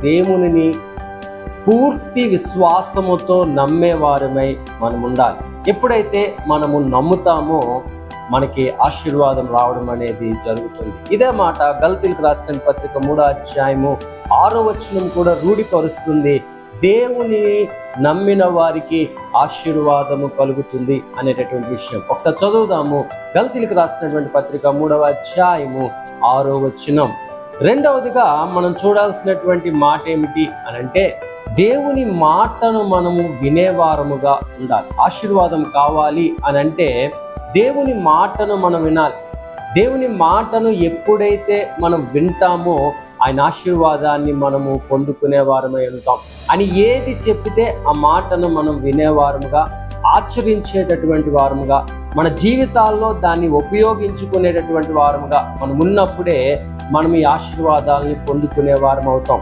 దేవునిని పూర్తి విశ్వాసముతో నమ్మేవారమై మనం ఉండాలి. ఎప్పుడైతే మనము నమ్ముతామో మనకి ఆశీర్వాదం రావడం అనేది జరుగుతుంది. ఇదే మాట గలతీయులకు రాసిన పత్రిక 3వ అధ్యాయము 6వ వచనం కూడా రూఢిపరుస్తుంది. దేవుని నమ్మిన వారికి ఆశీర్వాదము కలుగుతుంది అనేటటువంటి విషయం. ఒకసారి చదువుదాము. గలతీయులకు రాసినటువంటి పత్రిక 3వ అధ్యాయము 6వ వచనం. రెండవదిగా మనం చూడాల్సినటువంటి మాట ఏమిటి అనంటే, దేవుని మాటను మనము వినేవారముగా ఉండాలి. ఆశీర్వాదం కావాలి అనంటే దేవుని మాటను మనం వినాలి. దేవుని మాటను ఎప్పుడైతే మనం వింటామో ఆయన ఆశీర్వాదాన్ని మనము పొందుకునే వారమై ఉంటాం. అని ఏది చెప్పితే ఆ మాటను మనం వినేవారముగా, ఆచరించేటటువంటి వారముగా, మన జీవితాల్లో దాన్ని ఉపయోగించుకునేటటువంటి వారముగా మనం ఉన్నప్పుడే మనం ఈ ఆశీర్వాదాలని పొందుకునే వారం అవుతాం.